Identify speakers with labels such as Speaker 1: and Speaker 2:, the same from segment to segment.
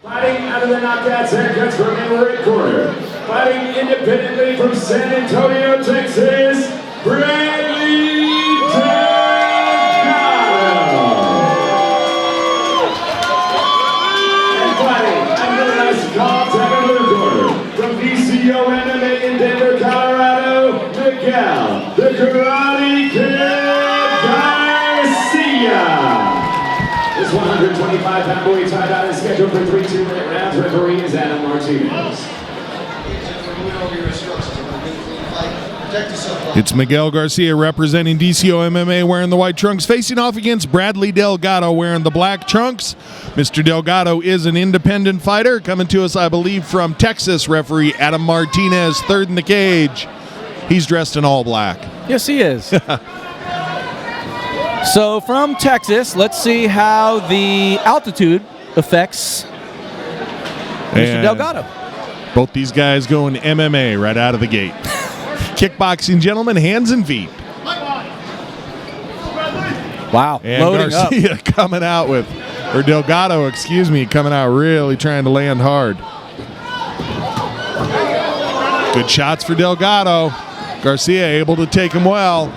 Speaker 1: Fighting out of the knockouts haircuts from the red corner. Fighting independently from San Antonio, Texas, Bradley Delgado. And fighting under the nice call tag in the corner from DCO MMA in Denver, Colorado, Miguel, the Karate Kid Garcia. This 125-pound boy tied out is scheduled for 3 2-minute rounds. Referee is Adam Martinez.
Speaker 2: It's Miguel Garcia representing DCO MMA wearing the white trunks, facing off against Bradley Delgado wearing the black trunks. Mr. Delgado is an independent fighter coming to us, I believe, from Texas. Referee Adam Martinez, third in the cage. He's dressed in all black.
Speaker 3: Yes, he is. So from Texas, let's see how the altitude affects Mr. Delgado.
Speaker 2: Both these guys going MMA right out of the gate. Kickboxing, gentlemen, hands and feet.
Speaker 3: Wow,
Speaker 2: And
Speaker 3: loading
Speaker 2: Garcia
Speaker 3: up.
Speaker 2: coming out with, or Delgado, excuse me, coming out really trying to land hard. Good shots for Delgado. Garcia able to take him well.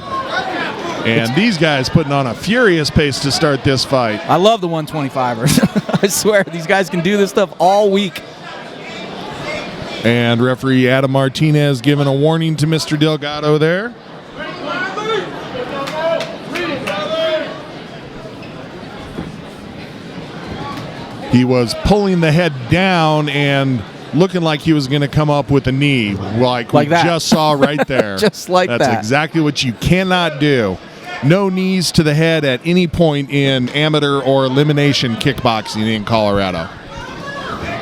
Speaker 2: And these guys putting on a furious pace to start this fight.
Speaker 3: I love the 125ers. I swear, these guys can do this stuff all week.
Speaker 2: And referee Adam Martinez giving a warning to Mr. Delgado there. He was pulling the head down and looking like he was going to come up with a knee, like we
Speaker 3: that.
Speaker 2: just saw right there.
Speaker 3: Just like
Speaker 2: That's
Speaker 3: that.
Speaker 2: That's exactly what you cannot do. No knees to the head at any point in amateur or elimination kickboxing in Colorado.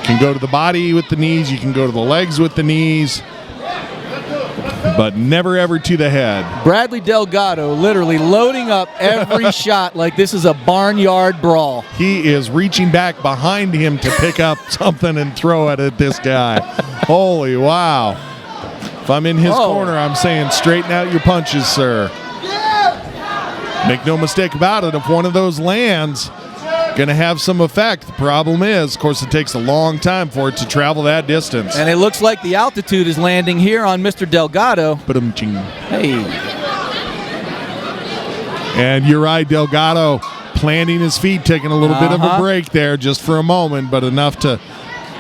Speaker 2: You can go to the body with the knees, you can go to the legs with the knees, but never ever to the head.
Speaker 3: Bradley Delgado literally loading up every shot like this is a barnyard brawl.
Speaker 2: He is reaching back behind him to pick up something and throw it at this guy. Holy wow. If I'm in his corner, I'm saying straighten out your punches, sir. Make no mistake about it, if one of those lands, going to have some effect. The problem is, of course, it takes a long time for it to travel that distance.
Speaker 3: And it looks like the altitude is landing here on Mr. Delgado. Hey.
Speaker 2: And you're right, Delgado planting his feet, taking a little bit of a break there just for a moment, but enough to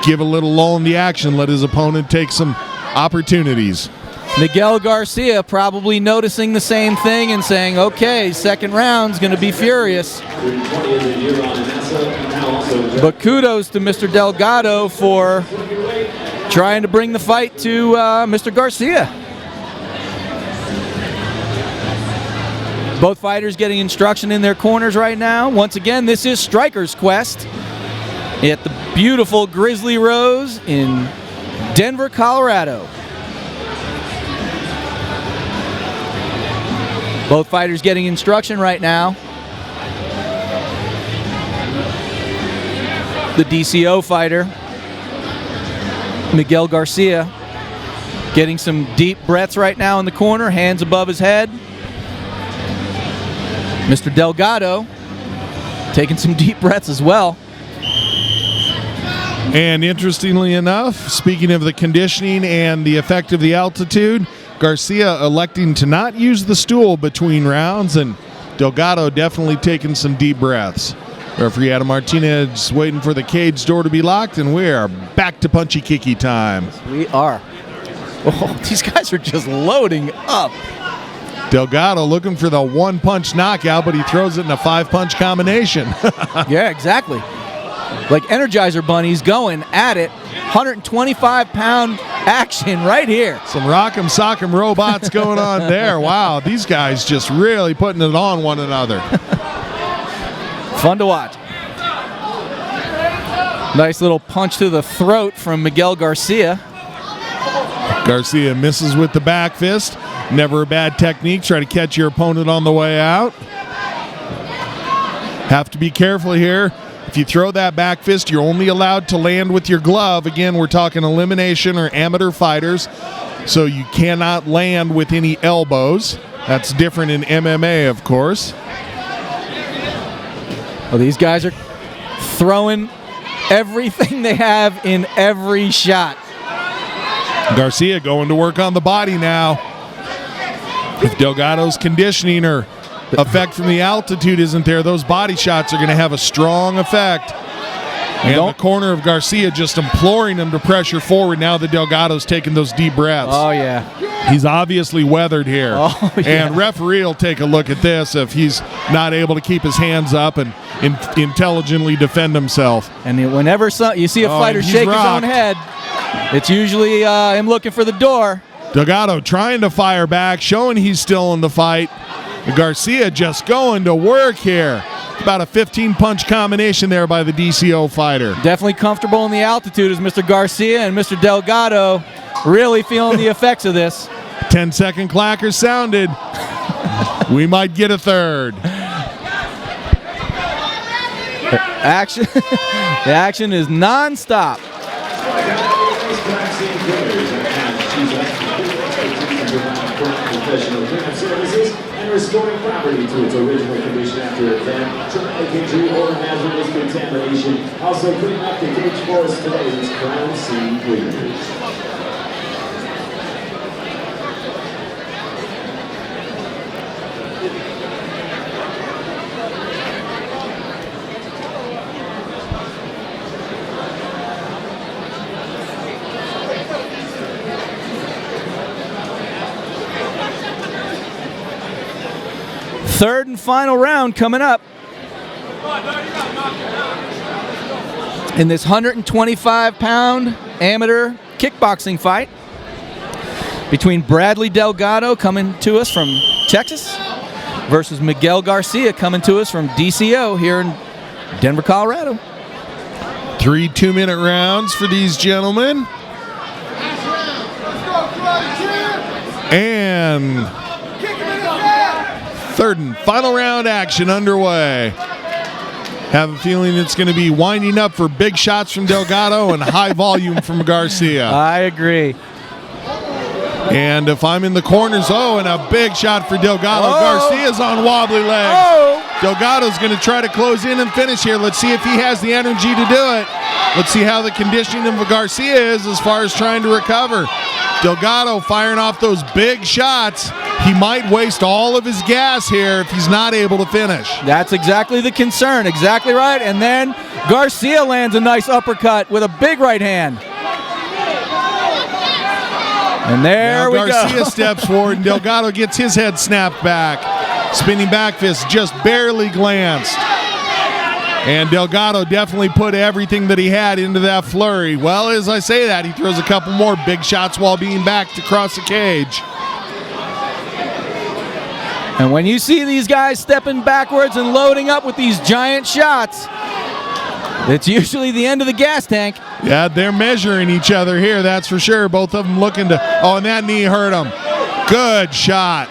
Speaker 2: give a little lull in the action, let his opponent take some opportunities.
Speaker 3: Miguel Garcia probably noticing the same thing and saying, okay, second round's going to be furious. But kudos to Mr. Delgado for trying to bring the fight to Mr. Garcia. Both fighters getting instruction in their corners right now. Once again, this is Striker's Quest at the beautiful Grizzly Rose in Denver, Colorado. Both fighters getting instruction right now. The DCO fighter, Miguel Garcia, getting some deep breaths right now in the corner, hands above his head. Mr. Delgado taking some deep breaths as well.
Speaker 2: And interestingly enough, speaking of the conditioning and the effect of the altitude, Garcia electing to not use the stool between rounds, and Delgado definitely taking some deep breaths. Referee Adam Martinez waiting for the cage door to be locked, and we are back to punchy kicky time.
Speaker 3: We are. Oh, these guys are just loading up.
Speaker 2: Delgado looking for the one-punch knockout, but he throws it in a five-punch combination.
Speaker 3: Yeah, exactly. Like Energizer Bunnies going at it. 125-pound action right here.
Speaker 2: Some rock'em sock'em robots going on there. Wow, these guys just really putting it on one another.
Speaker 3: Fun to watch. Nice little punch to the throat from Miguel Garcia.
Speaker 2: Garcia misses with the back fist. Never a bad technique. Try to catch your opponent on the way out. Have to be careful here. If you throw that back fist, you're only allowed to land with your glove. Again, we're talking elimination or amateur fighters, so you cannot land with any elbows. That's different in MMA, of course.
Speaker 3: Well, these guys are throwing everything they have in every shot.
Speaker 2: Garcia going to work on the body now. If Delgado's conditioning or effect from the altitude isn't there, those body shots are going to have a strong effect. And the corner of Garcia just imploring him to pressure forward now that Delgado's taking those deep breaths.
Speaker 3: Oh, yeah.
Speaker 2: He's obviously weathered here.
Speaker 3: Oh, yeah.
Speaker 2: And referee will take a look at this if he's not able to keep his hands up and intelligently defend himself.
Speaker 3: And whenever you see a fighter shake his own head, it's usually him looking for the door.
Speaker 2: Delgado trying to fire back, showing he's still in the fight. Garcia just going to work here. About a 15-punch combination there by the DCO fighter.
Speaker 3: Definitely comfortable in the altitude as Mr. Garcia, and Mr. Delgado really feeling the effects of this.
Speaker 2: 10-second clacker sounded. We might get a third.
Speaker 3: The action is non-stop.
Speaker 1: And restoring property to its original condition after a event, traumatic injury, or hazardous contamination. Also cleaning up the cage for us today is Crown Scene Cleaners.
Speaker 3: Third and final round coming up in this 125-pound amateur kickboxing fight between Bradley Delgado, coming to us from Texas, versus Miguel Garcia, coming to us from DCO here in Denver, Colorado.
Speaker 2: 3 2-minute rounds for these gentlemen. And third and final round action underway. Have a feeling it's going to be winding up for big shots from Delgado and high volume from Garcia.
Speaker 3: I agree.
Speaker 2: And if I'm in the corners, and a big shot for Delgado. Garcia's on wobbly legs. Delgado's going to try to close in and finish here. Let's see if he has the energy to do it. Let's see how the conditioning of Garcia is as far as trying to recover. Delgado firing off those big shots. He might waste all of his gas here if he's not able to finish.
Speaker 3: That's exactly the concern. Exactly right. And then Garcia lands a nice uppercut with a big right hand. And there we go.
Speaker 2: Garcia steps forward and Delgado gets his head snapped back. Spinning back fist just barely glanced. And Delgado definitely put everything that he had into that flurry. Well, as I say that, he throws a couple more big shots while being backed across the cage.
Speaker 3: And when you see these guys stepping backwards and loading up with these giant shots, it's usually the end of the gas tank.
Speaker 2: Yeah, they're measuring each other here, that's for sure. Both of them looking to, and that knee hurt him. Good shot.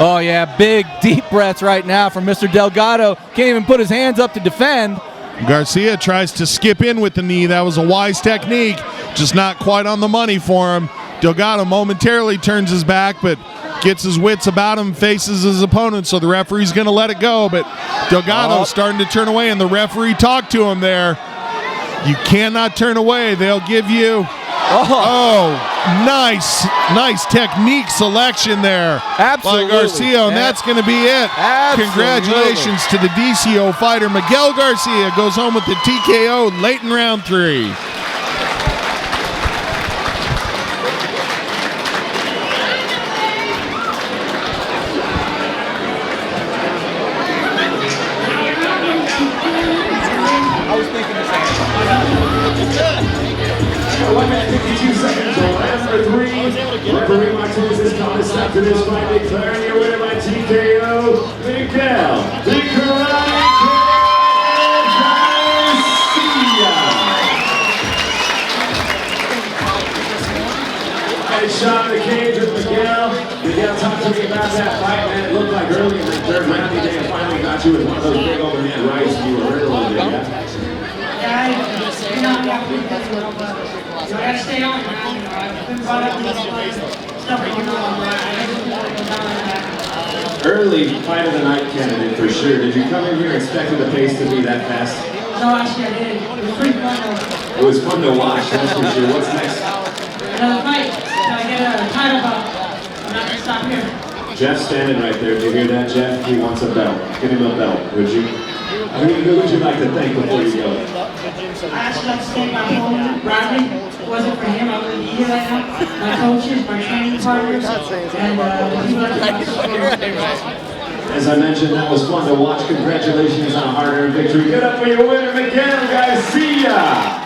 Speaker 3: Oh, yeah, big, deep breaths right now from Mr. Delgado. Can't even put his hands up to defend.
Speaker 2: Garcia tries to skip in with the knee. That was a wise technique, just not quite on the money for him. Delgado momentarily turns his back, but gets his wits about him, faces his opponent, so the referee's going to let it go. But Delgado's starting to turn away, and the referee talked to him there. You cannot turn away. They'll give you... nice technique selection there.
Speaker 3: Absolutely.
Speaker 2: By Garcia, and that's going to be it.
Speaker 3: Absolutely.
Speaker 2: Congratulations to the DCO fighter. Miguel Garcia goes home with the TKO late in round 3.
Speaker 1: Referee Martinez has come to stop to this fight, declaring your winner by TKO, Miguel, the Karate Kid Garcia. And shot in the cage with Miguel. Miguel, talk to me about that fight, man. It looked like early in the third round, he finally got you with one of those big overhand rights, and you were hurt a little bit, yeah?
Speaker 4: So I gotta stay on, man. You know, I've been brought up with stuff that you know, I don't go down like that.
Speaker 1: Early fight of the night candidate for sure. Did you come in here expecting the pace to be that fast?
Speaker 4: No, actually I didn't. It was pretty fun though.
Speaker 1: It was fun to watch, that's for sure. What's next?
Speaker 4: Another fight. Till I get a title bout. I'm not gonna stop here.
Speaker 1: Jeff's standing right there. Did you hear that, Jeff? He wants a belt. Give him a belt, would you? Who would you like to thank before you go?
Speaker 4: I actually like to thank my opponent, Bradley. If it wasn't for him, I wouldn't be here right now. My coaches, my training partners, and the people that support.
Speaker 1: As I mentioned, that was fun to watch. Congratulations on a hard-earned victory. Get up for your winner, Miguel Garcia.